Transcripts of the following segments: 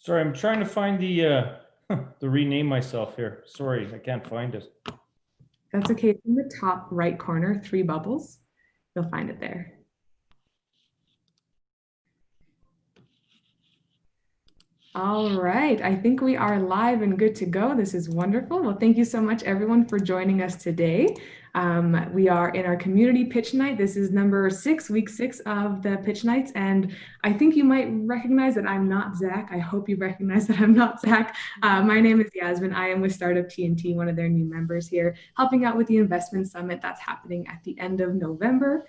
Sorry, I'm trying to find the rename myself here. Sorry, I can't find it. That's okay. It's in the top right corner, 3 bubbles. You'll find it there. All right, I think we are live and good to go. This is wonderful. Well, thank you so much, everyone, for joining us today. We are in our community pitch night. This is number 6, week 6 of the pitch nights. And I think you might recognize that I'm not Zach. I hope you recognize that I'm not Zach. My name is Yasmin. I am with Startup TNT, one of their new members here, helping out with the investment summit that's happening at the end of November.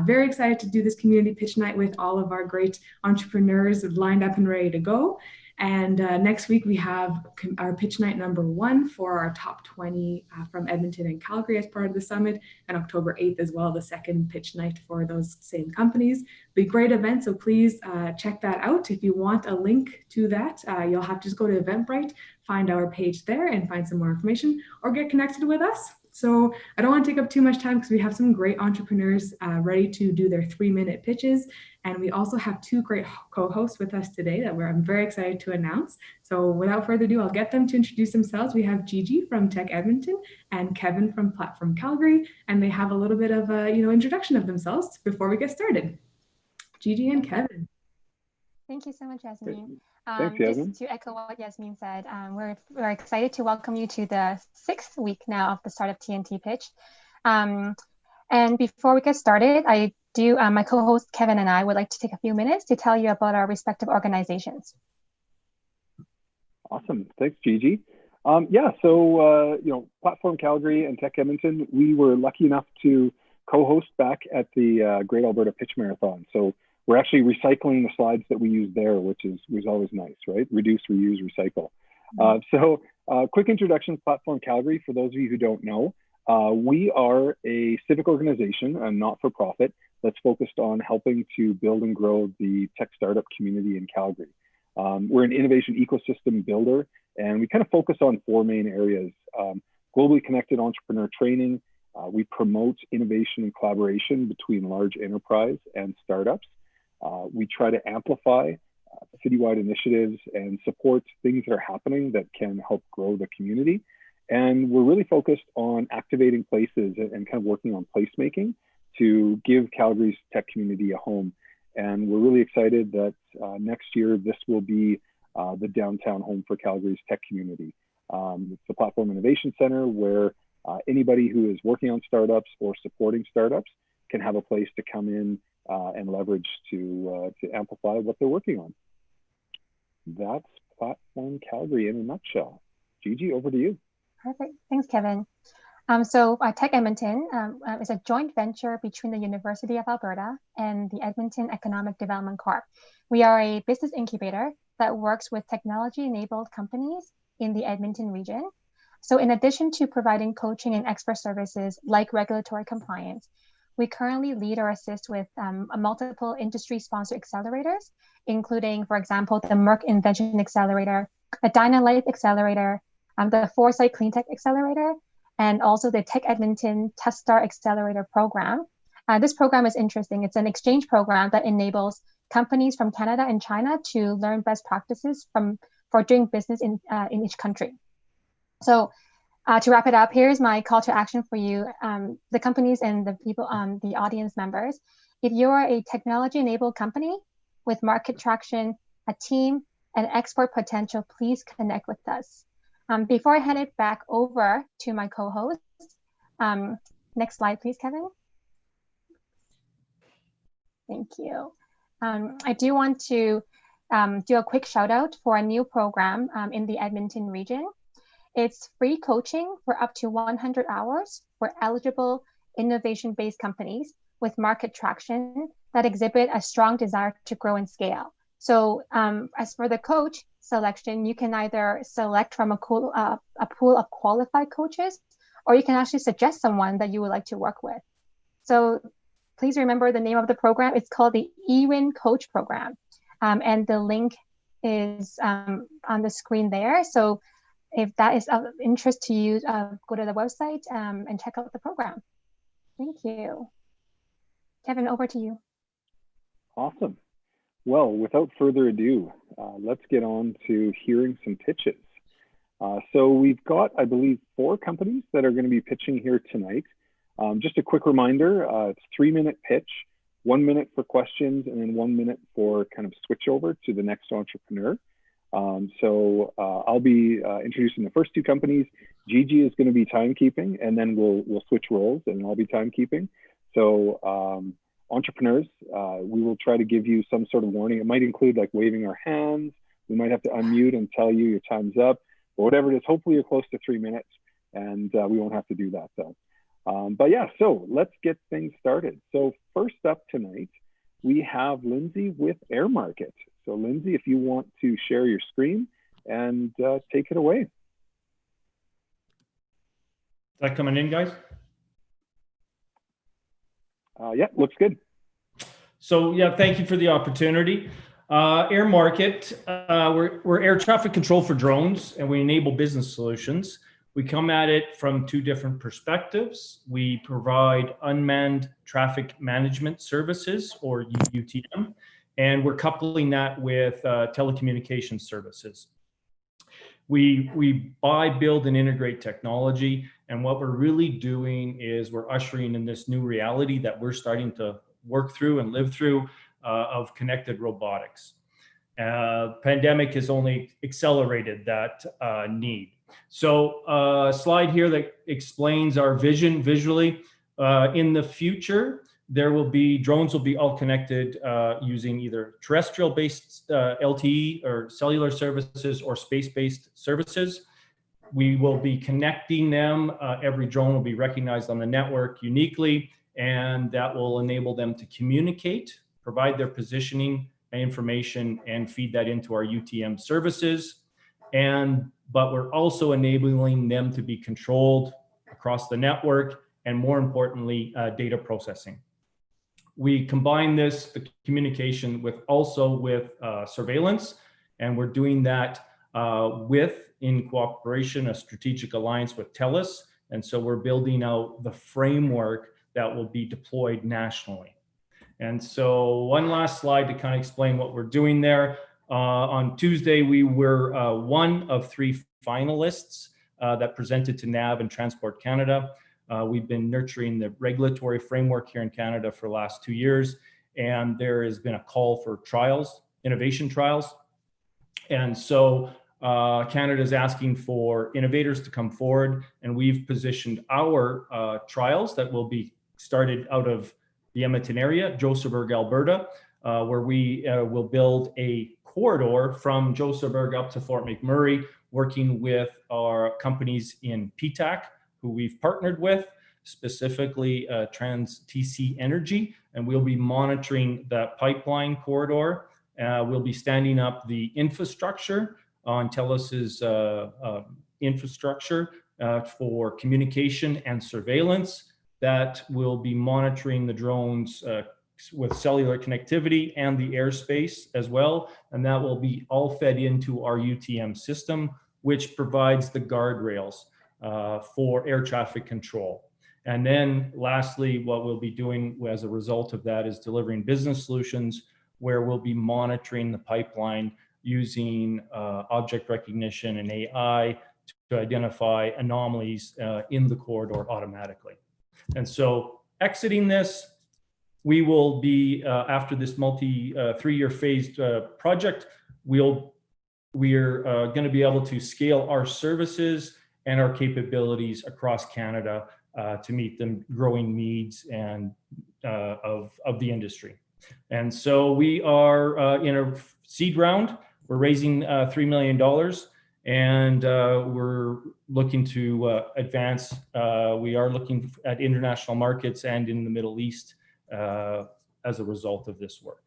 Very excited to do this community pitch night with all of our great entrepreneurs lined up and ready to go. And next week we have our pitch night number 1 for our top 20 from Edmonton and Calgary as part of the summit, and October 8th as well, the second pitch night for those same companies. Be a great event, so please check that out. If you want a link to that, you'll have to just go to Eventbrite, find our page there and find some more information, or get connected with us. So I don't want to take up too much time because we have some great entrepreneurs ready to do their 3-minute pitches. And we also have 2 great co-hosts with us today that I'm very excited to announce. So without further ado, I'll get them to introduce themselves. We have Gigi from Tech Edmonton and Kevin from Platform Calgary. And they have a little bit of a introduction of themselves before we get started. Gigi and Kevin. Thank you so much, Yasmin. Thanks, Yasmin. Just to echo what Yasmin said, we're excited to welcome you to the 6th week now of the Startup TNT pitch. And before we get started, my co-host Kevin and I would like to take a few minutes to tell you about our respective organizations. Awesome, thanks, Gigi. Platform Calgary and Tech Edmonton, we were lucky enough to co-host back at the Great Alberta Pitch Marathon. So we're actually recycling the slides that we used there, which was always nice, right? Reduce, reuse, recycle. Quick introduction, Platform Calgary, for those of you who don't know. We are a civic organization, a not-for-profit, that's focused on helping to build and grow the tech startup community in Calgary. We're an innovation ecosystem builder, and we kind of focus on 4 main areas. Globally connected entrepreneur training. We promote innovation and collaboration between large enterprise and startups. We try to amplify citywide initiatives and support things that are happening that can help grow the community. And we're really focused on activating places and kind of working on placemaking to give Calgary's tech community a home. And we're really excited that next year, this will be the downtown home for Calgary's tech community. It's the Platform Innovation Center where anybody who is working on startups or supporting startups can have a place to come in and leverage to amplify what they're working on. That's Platform Calgary in a nutshell. Gigi, over to you. Perfect. Thanks, Kevin. Tech Edmonton is a joint venture between the University of Alberta and the Edmonton Economic Development Corp. We are a business incubator that works with technology-enabled companies in the Edmonton region. So in addition to providing coaching and expert services like regulatory compliance, we currently lead or assist with multiple industry-sponsored accelerators, including, for example, the Merck Invention Accelerator, the Dynalife Accelerator, the Foresight Cleantech Accelerator, and also the Tech Edmonton Test Start Accelerator program. This program is interesting. It's an exchange program that enables companies from Canada and China to learn best practices for doing business in each country. So to wrap it up, here's my call to action for you, the companies and the people, the audience members. If you're a technology-enabled company with market traction, a team, and export potential, please connect with us. Before I hand it back over to my co-host, next slide, please, Kevin. Thank you. I do want to do a quick shout out for a new program in the Edmonton region. It's free coaching for up to 100 hours for eligible innovation-based companies with market traction that exhibit a strong desire to grow and scale. So as for the coach selection, you can either select from a pool of qualified coaches, or you can actually suggest someone that you would like to work with. So please remember the name of the program. It's called the Ewin Coach Program. And the link is on the screen there. So if that is of interest to you, go to the website and check out the program. Thank you. Kevin, over to you. Awesome. Well, without further ado, let's get on to hearing some pitches. So we've got, I believe, 4 companies that are going to be pitching here tonight. Just a quick reminder, it's 3-minute pitch, 1 minute for questions, and then 1 minute for kind of switch over to the next entrepreneur. I'll be introducing the first 2 companies. Gigi is going to be timekeeping, and then we'll switch roles, and I'll be timekeeping. So entrepreneurs, we will try to give you some sort of warning. It might include like waving our hands. We might have to unmute and tell you your time's up, or whatever it is. Hopefully you're close to 3 minutes, and we won't have to do that though. But yeah, so let's get things started. So first up tonight, we have Lindsay with AirMarket. So Lindsay, if you want to share your screen and take it away. Is that coming in, guys? Yeah, looks good. So yeah, thank you for the opportunity. AirMarket, we're air traffic control for drones, and we enable business solutions. We come at it from 2 different perspectives. We provide unmanned traffic management services, or UTM, and we're coupling that with telecommunications services. We buy, build, and integrate technology, and what we're really doing is we're ushering in this new reality that we're starting to work through and live through of connected robotics. Pandemic has only accelerated that need. So a slide here that explains our vision visually. In the future, drones will be all connected using either terrestrial-based LTE or cellular services or space-based services. We will be connecting them. Every drone will be recognized on the network uniquely, and that will enable them to communicate, provide their positioning information, and feed that into our UTM services. But we're also enabling them to be controlled across the network, and more importantly, data processing. We combine the communication with surveillance, and we're doing that in cooperation, a strategic alliance with TELUS. And so we're building out the framework that will be deployed nationally. And so one last slide to kind of explain what we're doing there. On Tuesday, we were one of 3 finalists that presented to NAV and Transport Canada. We've been nurturing the regulatory framework here in Canada for the last 2 years, and there has been a call for trials, innovation trials. And so Canada is asking for innovators to come forward, and we've positioned our trials that will be started out of the Edmonton area, Josephburg, Alberta, where we will build a corridor from Josephburg up to Fort McMurray, working with our companies in PTAC, who we've partnered with, specifically TC Energy, and we'll be monitoring that pipeline corridor. We'll be standing up the infrastructure on TELUS's infrastructure for communication and surveillance that will be monitoring the drones with cellular connectivity and the airspace as well. And that will be all fed into our UTM system, which provides the guardrails for air traffic control. And then lastly, what we'll be doing as a result of that is delivering business solutions where we'll be monitoring the pipeline using object recognition and AI to identify anomalies in the corridor automatically. And so exiting this, we will be, after this 3-year phased project, we're going to be able to scale our services and our capabilities across Canada to meet the growing needs and of the industry. And so we are in a seed round. We're raising $3 million, and we're looking to advance. We are looking at international markets and in the Middle East as a result of this work.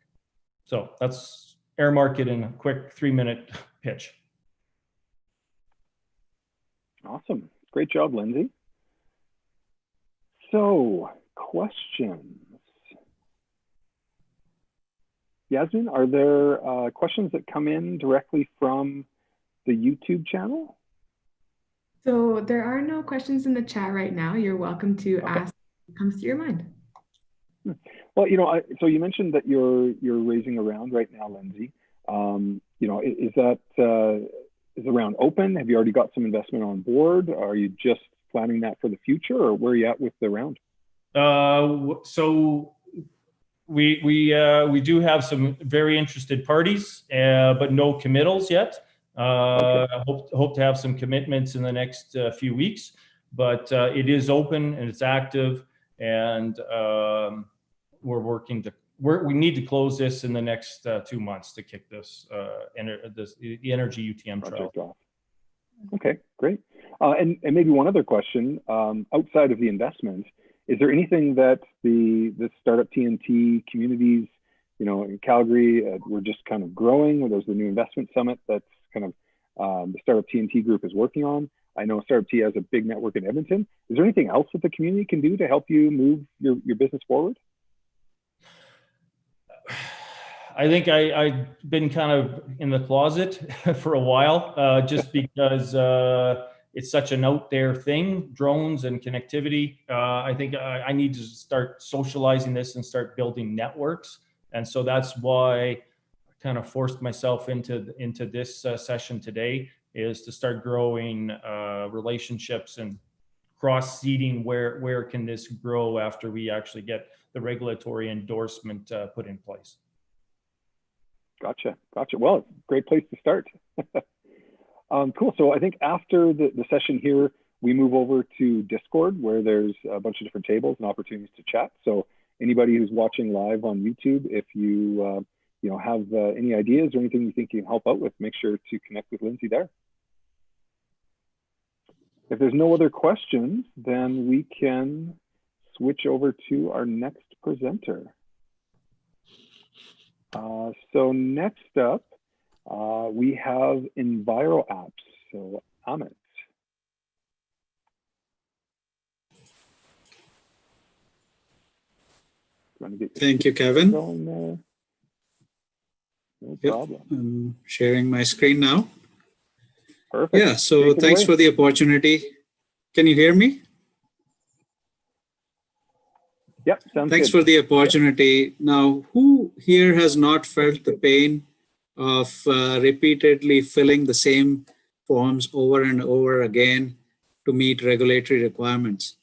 So that's AirMarket in a quick 3-minute pitch. Awesome. Great job, Lindsay. So, questions. Yasmin, are there questions that come in directly from the YouTube channel? So there are no questions in the chat right now. You're welcome to ask what comes to your mind. Well, Well, so you mentioned that you're raising a round right now, Lindsay. Is that is the round open? Have you already got some investment on board? Are you just planning that for the future, or where are you at with the round? So we do have some very interested parties, but no committals yet. Okay. Hope to have some commitments in the next few weeks, but it is open and it's active, and we're working to. We need to close this in the next 2 months to kick this the energy UTM Project trial off. Okay, great. And maybe one other question, outside of the investment, is there anything that the startup TNT communities, in Calgary, we're just kind of growing? There's the new investment summit that's kind of the startup TNT group is working on. I know Startup T has a big network in Edmonton. Is there anything else that the community can do to help you move your business forward? I think I've been kind of in the closet for a while, just because it's such an out there thing, drones and connectivity. I think I need to start socializing this and start building networks. And so that's why I kind of forced myself into this session today, is to start growing relationships and cross-seeding where can this grow after we actually get the regulatory endorsement put in place. Gotcha. Well, great place to start. Cool. So I think after the session here, we move over to Discord, where there's a bunch of different tables and opportunities to chat. So anybody who's watching live on YouTube, if you have any ideas or anything you think you can help out with, make sure to connect with Lindsay there. If there's no other questions, then we can switch over to our next presenter. So next up, we have EnviroApps. So Amit. Thank you, Kevin. No problem. I'm sharing my screen now. Perfect. Yeah, so thanks for the opportunity. Can you hear me? Yep, sounds Thanks good. for the opportunity. Now, who here has not felt the pain of repeatedly filling the same forms over and over again to meet regulatory requirements?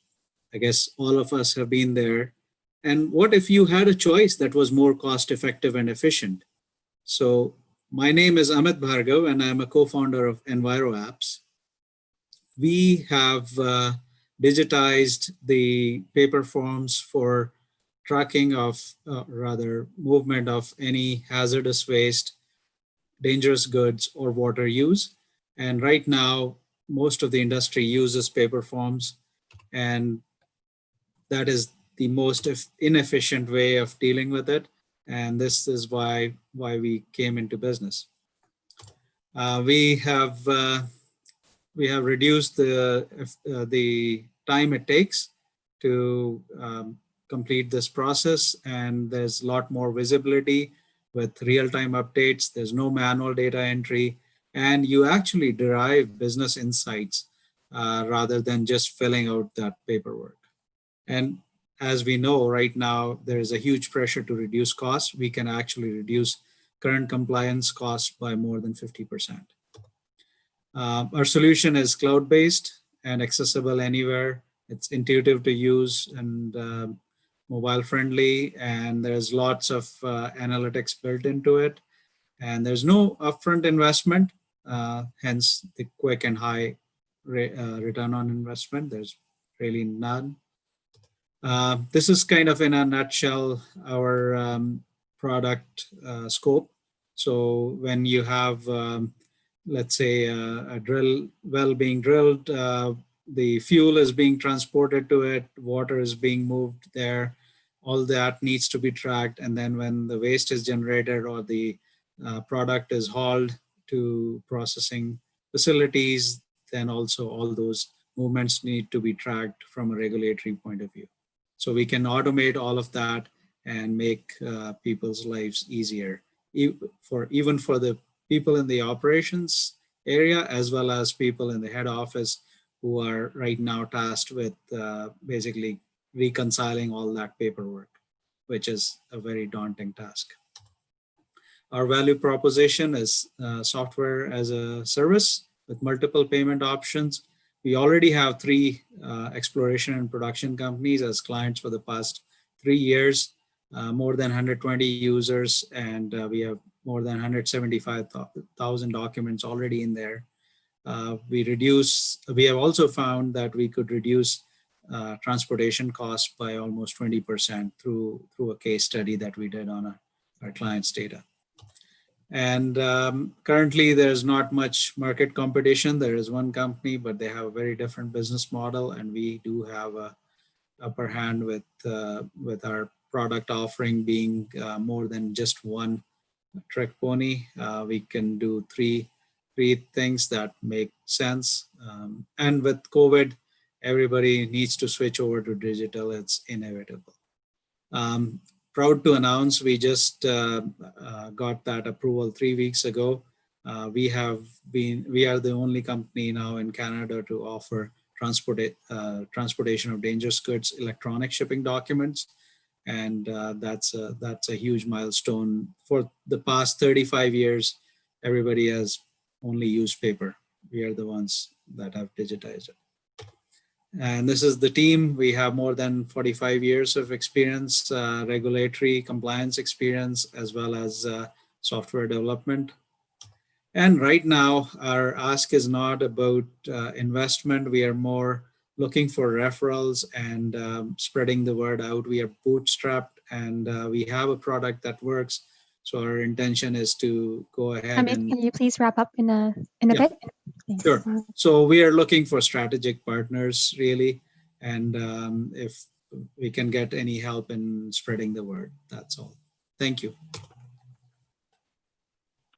I guess all of us have been there. And what if you had a choice that was more cost effective and efficient? So my name is Amit Bhargav, and I'm a co-founder of EnviroApps. We have digitized the paper forms for tracking of, movement of any hazardous waste, dangerous goods, or water use. And right now, most of the industry uses paper forms, and that is the most inefficient way of dealing with it. And this is why we came into business. We have reduced the time it takes to complete this process, and there's a lot more visibility with real-time updates. There's no manual data entry, and you actually derive business insights rather than just filling out that paperwork. And as we know right now, there is a huge pressure to reduce costs. We can actually reduce current compliance costs by more than 50%. Our solution is cloud-based and accessible anywhere. It's intuitive to use and mobile-friendly, and there's lots of analytics built into it. And there's no upfront investment, hence the quick and high return on investment. There's really none. This is kind of in a nutshell our product scope. So when you have, let's say, a drill well being drilled, the fuel is being transported to it, water is being moved there, all that needs to be tracked. And then when the waste is generated or the product is hauled to processing facilities, then also all those movements need to be tracked from a regulatory point of view. So we can automate all of that and make people's lives easier, even for the people in the operations area, as well as people in the head office who are right now tasked with basically reconciling all that paperwork. which is a very daunting task. Our value proposition is software as a service with multiple payment options. We already have 3 exploration and production companies as clients for the past 3 years, more than 120 users, and we have more than 175,000 documents already in there. We have also found that we could reduce transportation costs by almost 20% through a case study that we did on our clients' data. And currently there's not much market competition. There is one company, but they have a very different business model, and we do have a upper hand with our product offering being more than just one trick pony. We can do three things that make sense. And with COVID, everybody needs to switch over to digital. It's inevitable. Proud to announce we just got that approval 3 weeks ago. We are the only company now in Canada to offer transportation of dangerous goods electronic shipping documents, and that's a huge milestone. For the past 35 years, everybody has only used paper. We are the ones that have digitized it. And this is the team. We have more than 45 years of experience, regulatory compliance experience, as well as software development. And right now, our ask is not about investment. We are more looking for referrals and spreading the word out. We are bootstrapped, and we have a product that works. So our intention is to go ahead. Amit, can you please wrap up in a bit? Thanks. Sure. So we are looking for strategic partners, really. And if we can get any help in spreading the word, that's all. Thank you.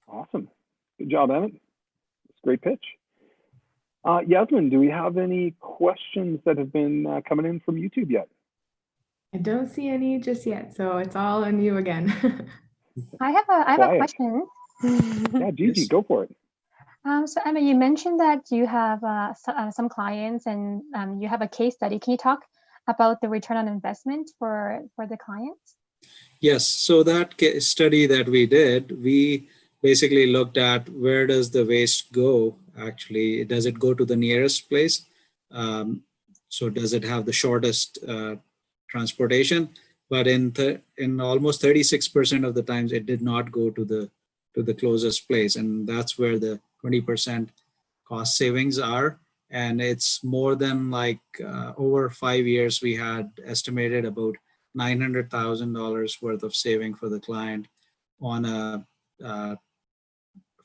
Awesome. Good job, Emmett. It's a great pitch. Yasmin, do we have any questions that have been coming in from YouTube yet? I don't see any just yet, so it's all on you again. I have a question. Yeah, Gigi, go for it. So Emma, you mentioned that you have some clients and you have a case study. Can you talk about the return on investment for the clients? Yes. So that case study that we did, we basically looked at where does the waste go actually. Does it go to the nearest place? So does it have the shortest transportation? But in almost 36% of the times, it did not go to the closest place, and that's where the 20% cost savings are. And it's more than like over 5 years, we had estimated about $900,000 worth of saving for the client on a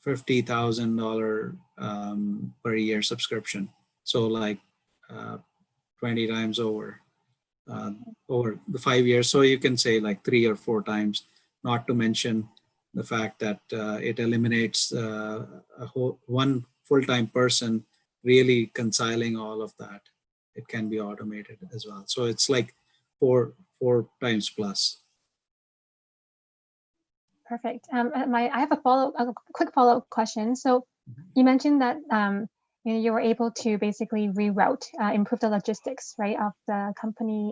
$50,000 per year subscription. So like 20 times over the 5 years. So you can say like 3 or 4 times, not to mention the fact that it eliminates one full-time person really reconciling all of that. It can be automated as well. So it's like four times plus. Perfect. I have a quick follow-up question. So you mentioned that you were able to basically reroute, improve the logistics, right, of the company,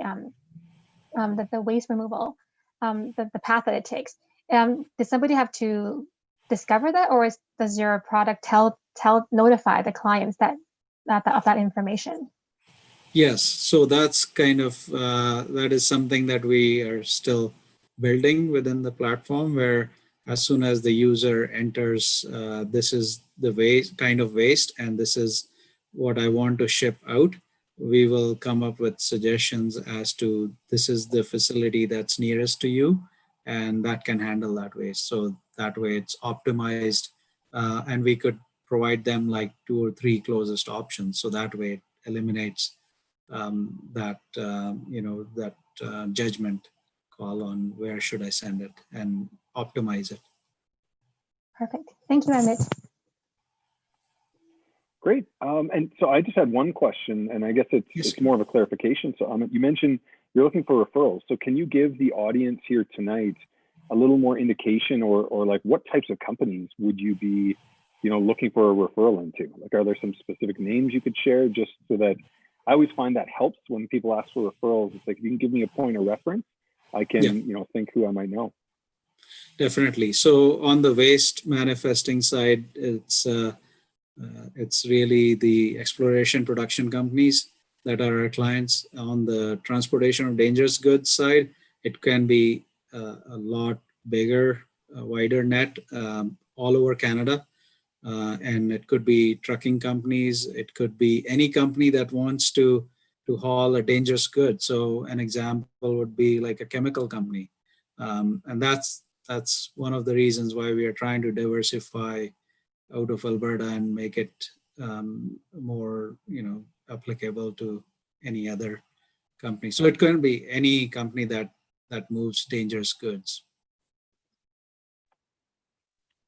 the waste removal, the path that it takes. Did somebody have to discover that, or does your product notify the clients of that information? Yes. So that's kind of that is something that we are still building within the platform, where as soon as the user enters, this is the kind of waste, and this is what I want to ship out, we will come up with suggestions as to this is the facility that's nearest to you, and that can handle that waste. So that way it's optimized, and we could provide them like 2 or 3 closest options. So that way it eliminates that judgment call on where should I send it and optimize it. Perfect. Thank you, Amit. Great. And so I just had one question, and I guess it's more of a clarification. So Amit, you mentioned you're looking for referrals. So can you give the audience here tonight a little more indication, or like what types of companies would you be, looking for a referral into? Like, are there some specific names you could share, just so that I always find that helps when people ask for referrals? It's like, if you can give me a point of reference, I can, think who I might know. Definitely. So on the waste manifesting side, it's really the exploration production companies that are our clients. On the transportation of dangerous goods side, it can be a lot bigger, wider net all over Canada. And it could be trucking companies. It could be any company that wants to haul a dangerous good. So an example would be like a chemical company. And that's one of the reasons why we are trying to diversify out of Alberta and make it more, applicable to any other company. So it can be any company that moves dangerous goods.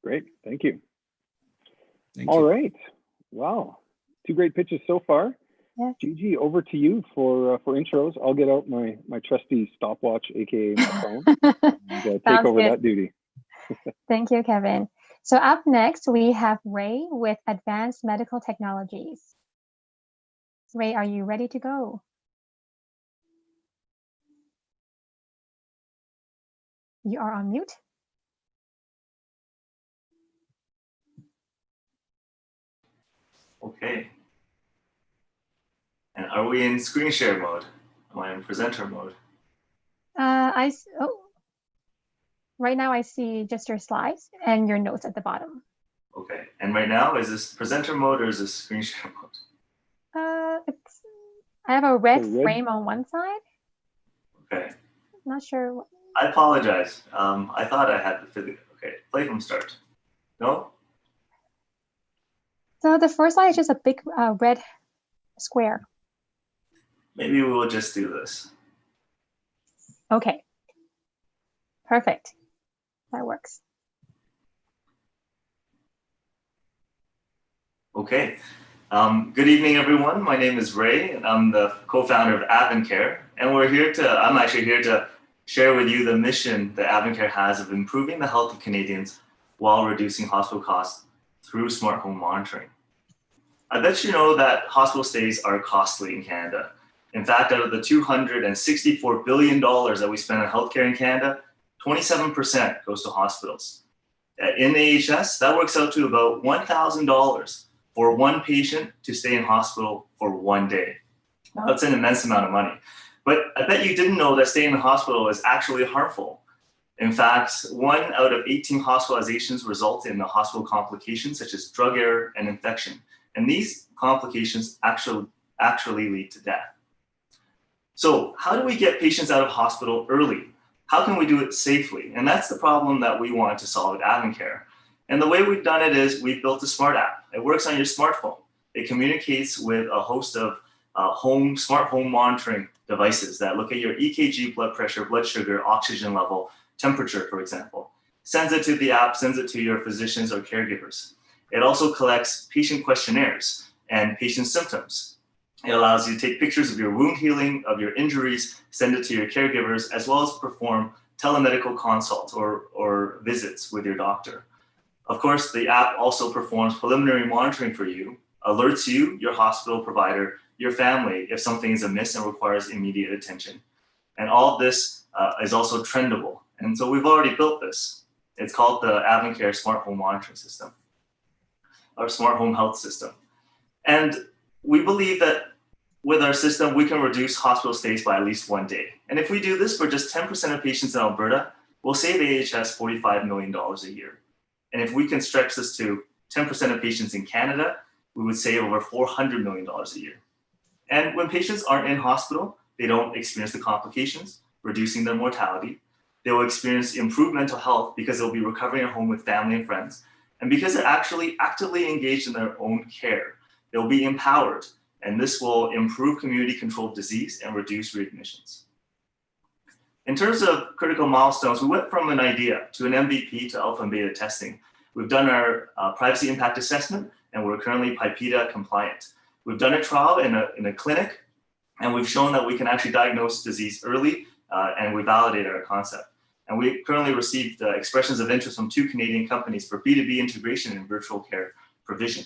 Great, thank you. Thank All you. right. Wow, 2 great pitches so far. Yeah. Gigi, over to you for intros. I'll get out my trusty stopwatch, aka my phone, and take over that duty. Thank you, Kevin. So up next, we have Ray with Advanced Medical Technologies. Ray, are you ready to go? You are on mute. Okay. And are we in screen share mode? Am I in presenter mode? Right now I see just your slides and your notes at the bottom. Okay. And right now, is this presenter mode or is this screen share mode? I have a red frame on one side. Okay. Not sure. I apologize. I thought I had the physics. Okay. Play from start. No? So the first slide is just a big red square. Maybe we will just do this. Okay. Perfect. That works. Okay. Good evening, everyone. My name is Ray, and I'm the co-founder of AvenCare. And I'm actually here to share with you the mission that AvenCare has of improving the health of Canadians while reducing hospital costs through smart home monitoring. I bet you know that hospital stays are costly in Canada. In fact, out of the $264 billion that we spend on healthcare in Canada, 27% goes to hospitals. In the AHS, that works out to about $1,000 for one patient to stay in hospital for 1 day. Now, that's an immense amount of money. But I bet you didn't know that staying in the hospital is actually harmful. In fact, 1 out of 18 hospitalizations result in hospital complications such as drug error and infection. And these complications actually lead to death. So how do we get patients out of hospital early? How can we do it safely? And that's the problem that we want to solve at AvenCare. And the way we've done it is we've built a smart app. It works on your smartphone. It communicates with a host of smart home monitoring devices that look at your EKG, blood pressure, blood sugar, oxygen level, temperature, for example. Sends it to the app, sends it to your physicians or caregivers. It also collects patient questionnaires and patient symptoms. It allows you to take pictures of your wound healing, of your injuries, send it to your caregivers, as well as perform telemedical consults or visits with your doctor. Of course, the app also performs preliminary monitoring for you, alerts you, your hospital provider, your family, if something is amiss and requires immediate attention. And all of this is also trendable. And so we've already built this. It's called the AvenCare Smart Home Monitoring System, or Smart Home Health System. And we believe that with our system, we can reduce hospital stays by at least 1 day. And if we do this for just 10% of patients in Alberta, we'll save AHS $45 million a year. And if we can stretch this to 10% of patients in Canada, we would save over $400 million a year. And when patients aren't in hospital, they don't experience the complications, reducing their mortality. They will experience improved mental health because they'll be recovering at home with family and friends. And because they're actually actively engaged in their own care, they'll be empowered. And this will improve community controlled disease and reduce readmissions. In terms of critical milestones, we went from an idea to an MVP to alpha and beta testing. We've done our privacy impact assessment, and we're currently PIPEDA compliant. We've done a trial in a clinic, and we've shown that we can actually diagnose disease early, and we validated our concept. And we currently received expressions of interest from 2 Canadian companies for B2B integration and virtual care provision.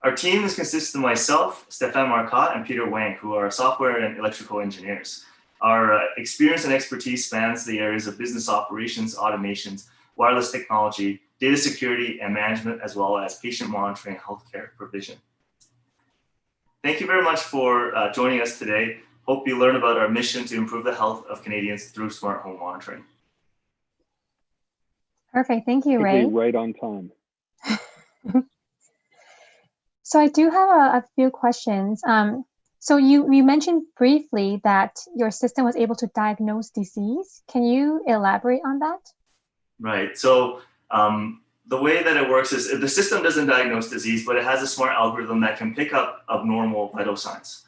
Our team consists of myself, Stéphane Marcotte, and Peter Wang, who are software and electrical engineers. Our experience and expertise spans the areas of business operations, automations, wireless technology, data security and management, as well as patient monitoring and healthcare provision. Thank you very much for joining us today. Hope you learn about our mission to improve the health of Canadians through smart home monitoring. Perfect. Thank you, Ray. Right on time. So I do have a few questions. So you mentioned briefly that your system was able to diagnose disease. Can you elaborate on that? Right. So the way that it works is the system doesn't diagnose disease, but it has a smart algorithm that can pick up abnormal vital signs.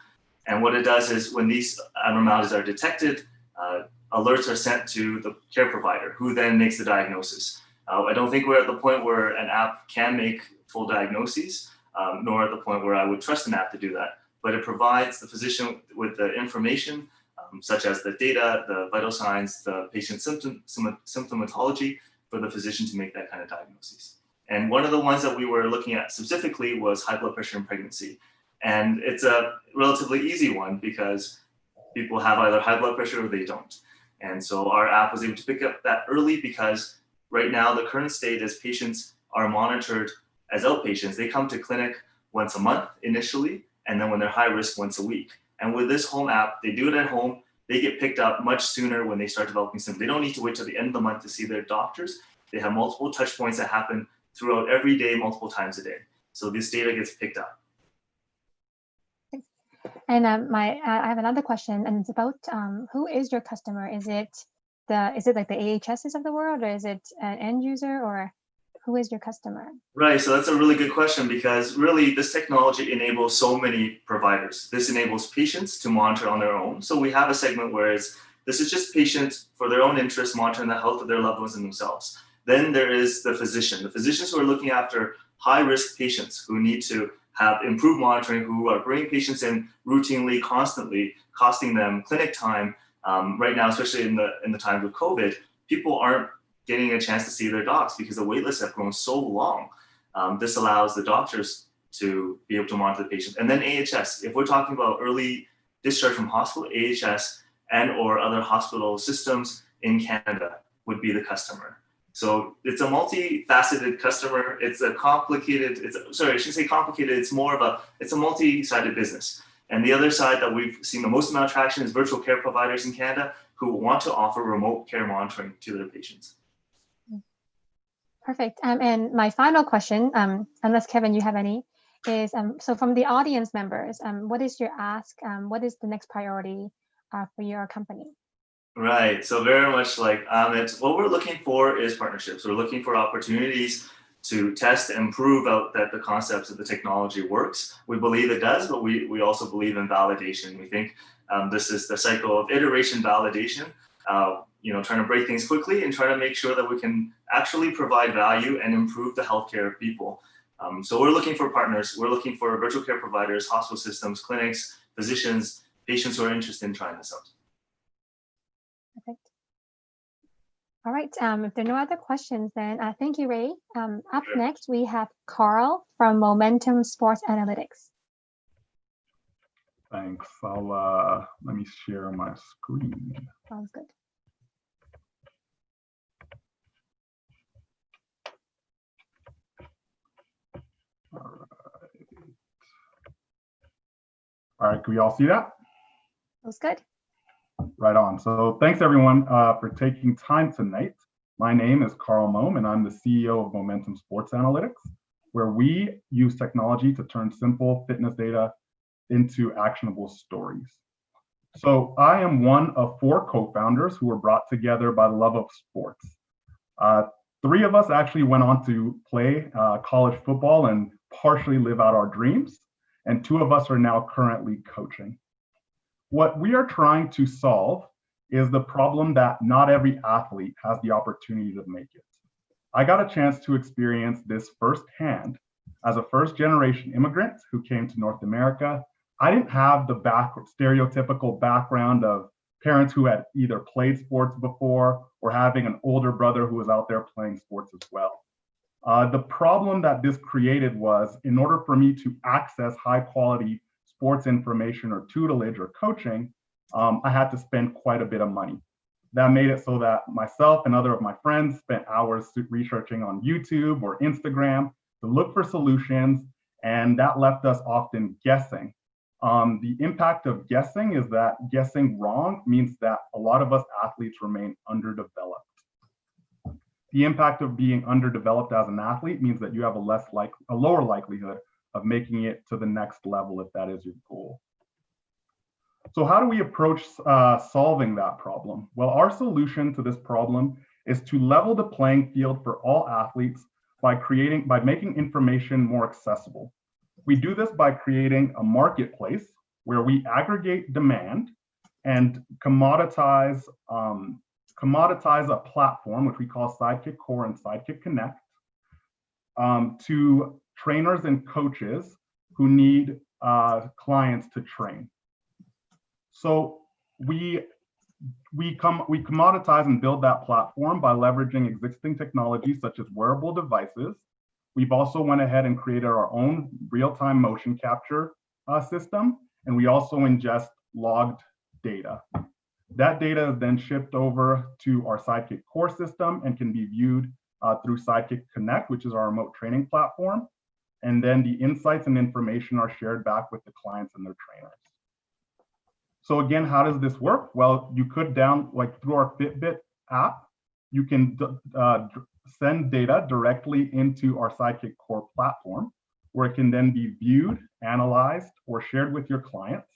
And what it does is when these abnormalities are detected, alerts are sent to the care provider, who then makes the diagnosis. I don't think we're at the point where an app can make full diagnoses, nor at the point where I would trust an app to do that. But it provides the physician with the information, such as the data, the vital signs, the patient symptomatology, for the physician to make that kind of diagnosis. And one of the ones that we were looking at specifically was high blood pressure in pregnancy. And it's a relatively easy one because people have either high blood pressure or they don't. And so our app was able to pick up that early because right now the current state is patients are monitored as outpatients. They come to clinic once a month initially, and then when they're high risk, once a week. And with this home app, they do it at home. They get picked up much sooner when they start developing symptoms. They don't need to wait till the end of the month to see their doctors. They have multiple touch points that happen throughout every day, multiple times a day. So this data gets picked up. And I have another question, and it's about who is your customer? Is it like the AHSs of the world, or is it an end user, or who is your customer? Right, so that's a really good question because really this technology enables so many providers. This enables patients to monitor on their own. So we have a segment where this is just patients for their own interest monitoring the health of their loved ones and themselves. Then there is the physicians who are looking after high-risk patients who need to have improved monitoring, who are bringing patients in routinely, constantly, costing them clinic time. Right now, especially in the times of COVID, people aren't getting a chance to see their docs because the wait lists have grown so long. This allows the doctors to be able to monitor the patient. And then AHS, if we're talking about early discharge from hospital, AHS and or other hospital systems in Canada would be the customer. So it's a multifaceted customer. It's a complicated, I shouldn't say complicated, it's a multi-sided business. And the other side that we've seen the most amount of traction is virtual care providers in Canada who want to offer remote care monitoring to their patients. Perfect. And my final question, unless Kevin, you have any, is so from the audience members, what is your ask? What is the next priority for your company? Right. So very much like Amit, what we're looking for is partnerships. We're looking for opportunities to test and prove out that the concepts of the technology works. We believe it does, but we also believe in validation. We think this is the cycle of iteration validation, trying to break things quickly and try to make sure that we can actually provide value and improve the healthcare of people. So we're looking for partners. We're looking for virtual care providers, hospital systems, clinics, physicians, patients who are interested in trying this out. Perfect. All right. If there are no other questions, then thank you, Ray. Up next, we have Carl from Momentum Sports Analytics. Thanks. Let me share my screen. Sounds good. All right, can we all see that? Sounds good. Right on. So thanks everyone for taking time tonight. My name is Carl Mohm and I'm the CEO of Momentum Sports Analytics, where we use technology to turn simple fitness data into actionable stories. So I am one of 4 co-founders who were brought together by the love of sports. 3 of us actually went on to play college football and partially live out our dreams, and 2 of us are now currently coaching. What we are trying to solve is the problem that not every athlete has the opportunity to make it. I got a chance to experience this firsthand as a first-generation immigrant who came to North America. I didn't have the stereotypical background of parents who had either played sports before or having an older brother who was out there playing sports as well. The problem that this created was, in order for me to access high-quality sports information or tutelage or coaching, I had to spend quite a bit of money. That made it so that myself and other of my friends spent hours researching on YouTube or Instagram to look for solutions, and that left us often guessing. The impact of guessing is that guessing wrong means that a lot of us athletes remain underdeveloped. The impact of being underdeveloped as an athlete means that you have a lower likelihood of making it to the next level if that is your goal. So how do we approach solving that problem? Well, our solution to this problem is to level the playing field for all athletes by making information more accessible. We do this by creating a marketplace where we aggregate demand and commoditize a platform, which we call Sidekick Core and Sidekick Connect, to trainers and coaches who need clients to train. So we commoditize and build that platform by leveraging existing technologies such as wearable devices. We've also went ahead and created our own real-time motion capture system, and we also ingest logged data. That data is then shipped over to our Sidekick Core system and can be viewed through Sidekick Connect, which is our remote training platform. And then the insights and information are shared back with the clients and their trainers. So again, how does this work? Well, you could through our Fitbit app, you can send data directly into our Sidekick Core platform, where it can then be viewed, analyzed, or shared with your clients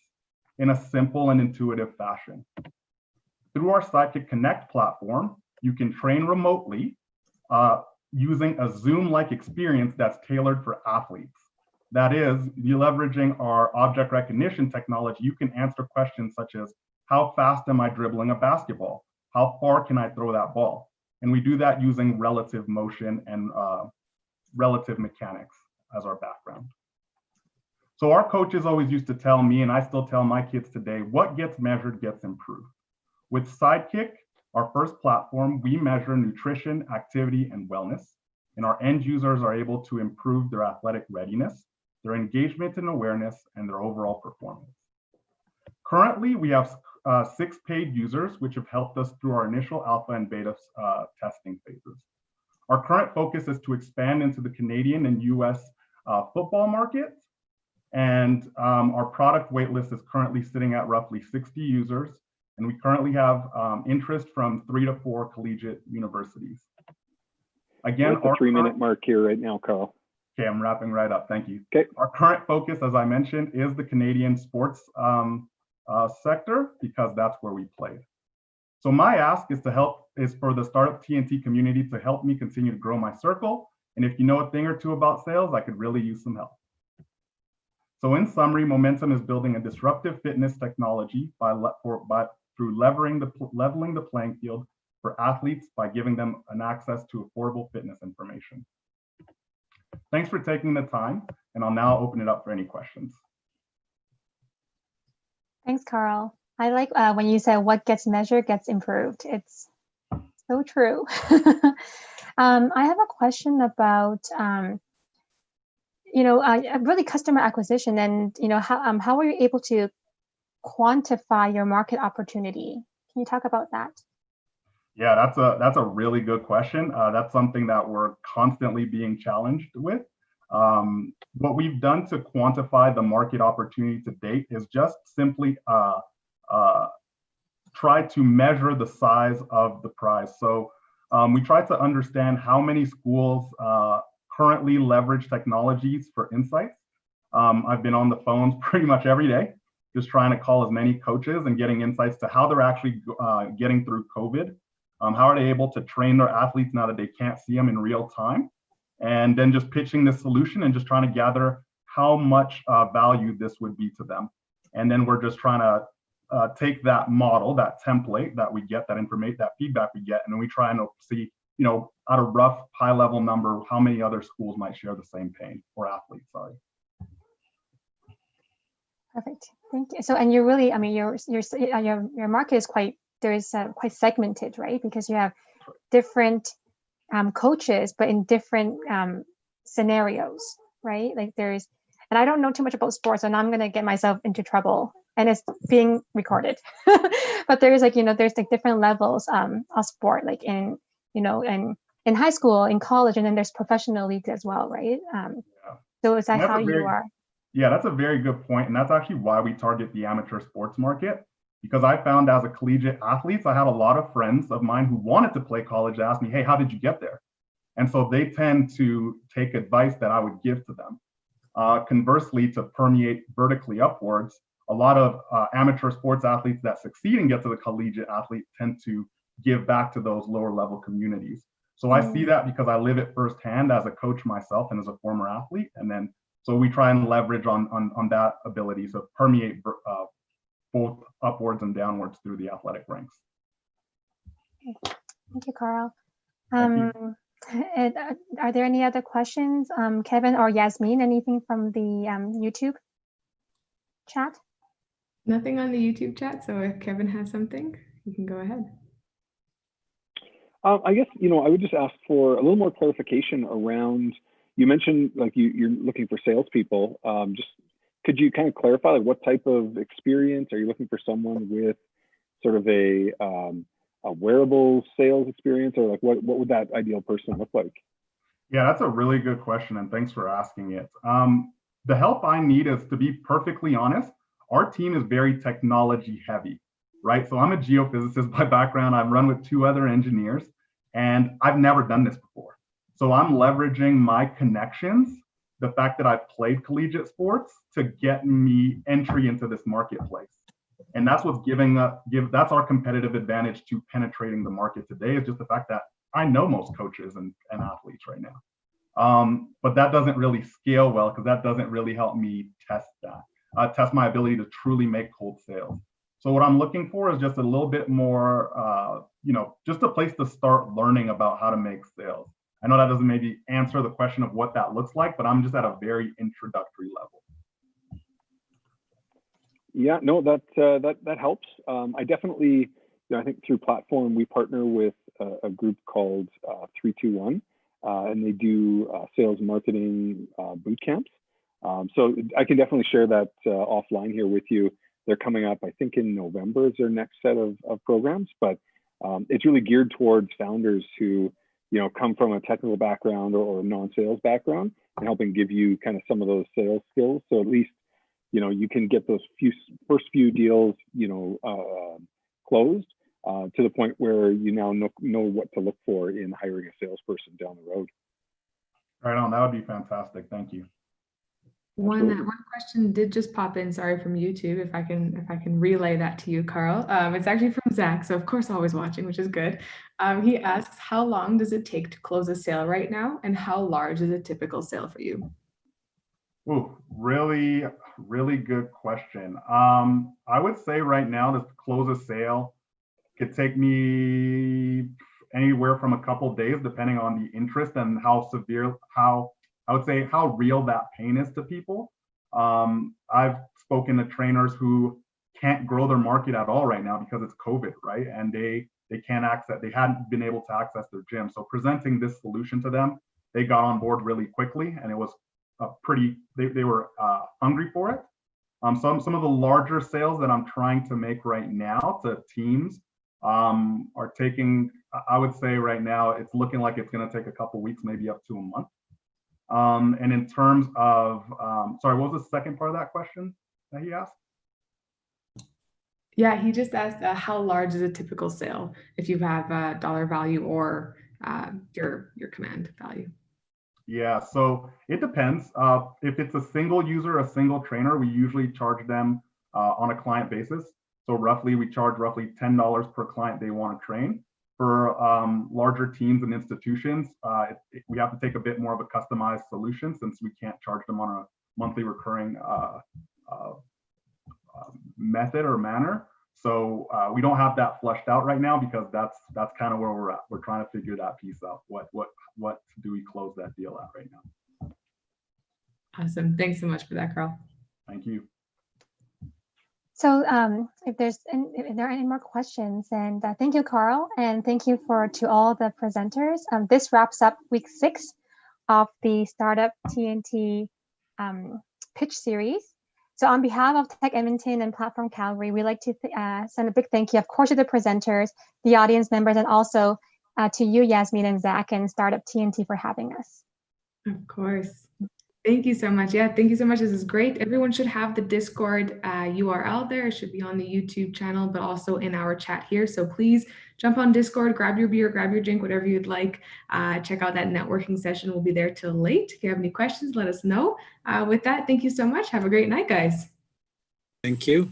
in a simple and intuitive fashion. Through our Sidekick Connect platform, you can train remotely using a Zoom-like experience that's tailored for athletes. That is, leveraging our object recognition technology, you can answer questions such as, how fast am I dribbling a basketball? How far can I throw that ball? And we do that using relative motion and relative mechanics as our background. So our coaches always used to tell me, and I still tell my kids today, what gets measured gets improved. With Sidekick, our first platform, we measure nutrition, activity, and wellness, and our end users are able to improve their athletic readiness, their engagement and awareness, and their overall performance. Currently, we have 6 paid users, which have helped us through our initial alpha and beta testing phases. Our current focus is to expand into the Canadian and US football markets, and our product waitlist is currently sitting at roughly 60 users, and we currently have interest from 3 to 4 collegiate universities. Again, we're at the 3-minute mark here right now, Carl. Okay, I'm wrapping right up. Thank you. Okay. Our current focus, as I mentioned, is the Canadian sports sector, because that's where we play. So my ask is for the startup TNT community to help me continue to grow my circle. And if you know a thing or two about sales, I could really use some help. So in summary, Momentum is building a disruptive fitness technology through leveling the playing field for athletes by giving them an access to affordable fitness information. Thanks for taking the time, and I'll now open it up for any questions. Thanks, Carl. I like when you said what gets measured gets improved. It's so true. I have a question about, really customer acquisition, and how are you able to quantify your market opportunity? Can you talk about that? Yeah, that's a really good question. That's something that we're constantly being challenged with. What we've done to quantify the market opportunity to date is just simply try to measure the size of the prize. So we try to understand how many schools currently leverage technologies for insights. I've been on the phones pretty much every day, just trying to call as many coaches and getting insights to how they're actually getting through COVID. How are they able to train their athletes now that they can't see them in real time? And then just pitching the solution and just trying to gather how much value this would be to them. And then we're just trying to take that model, that template that we get, that information, that feedback we get, and then we try and see, at a rough high-level number, how many other schools might share the same pain, or athletes, sorry. Perfect, thank you. So, and you're really, your market is quite segmented, right? Because you have different coaches, but in different scenarios, right? Like there's and I don't know too much about sports, and I'm going to get myself into trouble, and it's being recorded. But there's like, there's like different levels of sport, like in high school, in college, and then there's professional leagues as well, right? So is that how you are? Yeah, that's a very good point. And that's actually why we target the amateur sports market. Because I found as a collegiate athlete, I had a lot of friends of mine who wanted to play college ask me, hey, how did you get there? And so they tend to take advice that I would give to them. Conversely, to permeate vertically upwards, a lot of amateur sports athletes that succeed and get to the collegiate athlete tend to give back to those lower level communities. So I see that because I live it firsthand as a coach myself and as a former athlete. And then, so we try and leverage on that ability to permeate both upwards and downwards through the athletic ranks. Thank you, Carl. Thank you. And, are there any other questions, Kevin or Yasmin? Anything from the YouTube chat? Nothing on the YouTube chat. So if Kevin has something, you can go ahead. I guess, I would just ask for a little more clarification around, you mentioned like you're looking for salespeople. Just could you kind of clarify like what type of experience are you looking for? Someone with sort of a wearable sales experience, or like what would that ideal person look like? Yeah, that's a really good question, and thanks for asking it. The help I need is, to be perfectly honest, our team is very technology heavy, right? So I'm a geophysicist by background. I've run with 2 other engineers, and I've never done this before. So I'm leveraging my connections, the fact that I've played collegiate sports, to get me entry into this marketplace. And that's what's that's our competitive advantage to penetrating the market today, is just the fact that I know most coaches and athletes right now. But that doesn't really scale well, because that doesn't really help me test my ability to truly make cold sales. So what I'm looking for is just a little bit more, just a place to start learning about how to make sales. I know that doesn't maybe answer the question of what that looks like, but I'm just at a very introductory level. Yeah, no, that helps. I definitely, I think through Platform, we partner with a group called 321, and they do sales marketing boot camps. So I can definitely share that offline here with you. They're coming up, I think in November is their next set of programs, but it's really geared towards founders who, come from a technical background or non-sales background, and helping give you kind of some of those sales skills. So at least, you can get those first few deals, closed to the point where you now know what to look for in hiring a salesperson down the road. Right on, that would be fantastic. Thank you. One question did just pop in, sorry, from YouTube, if I can relay that to you, Carl. It's actually from Zach, so of course always watching, which is good. He asks, how long does it take to close a sale right now, and how large is a typical sale for you? Ooh, really, really good question. I would say right now to close a sale could take me anywhere from a couple days, depending on the interest and how real that pain is to people. I've spoken to trainers who can't grow their market at all right now because it's COVID, right? And they hadn't been able to access their gym. So presenting this solution to them, they got on board really quickly, and it was they were hungry for it. Some of the larger sales that I'm trying to make right now to teams are taking, I would say right now, it's looking like it's going to take a couple weeks, maybe up to a month. And in terms of, sorry, what was the second part of that question that he asked? Yeah, he just asked how large is a typical sale if you have a dollar value or your command value. Yeah, so it depends. If it's a single user, a single trainer, we usually charge them on a client basis. So we charge roughly $10 per client they want to train. For larger teams and institutions, we have to take a bit more of a customized solution, since we can't charge them on a monthly recurring method or manner. So we don't have that fleshed out right now, because that's kind of where we're at. We're trying to figure that piece out. What do we close that deal at right now? Awesome. Thanks so much for that, Carl. Thank you. So if there are any more questions, and thank you, Carl, and thank you to all the presenters. This wraps up week 6 of the Startup TNT pitch series. So on behalf of Tech Edmonton and Platform Calgary, we'd like to send a big thank you, of course, to the presenters, the audience members, and also to you, Yasmin and Zach, and Startup TNT for having us. Of course. Thank you so much. Yeah, thank you so much. This is great. Everyone should have the Discord URL there. It should be on the YouTube channel, but also in our chat here. So please jump on Discord, grab your beer, grab your drink, whatever you'd like. Check out that networking session. We'll be there till late. If you have any questions, let us know. With that, thank you so much. Have a great night, guys. Thank you.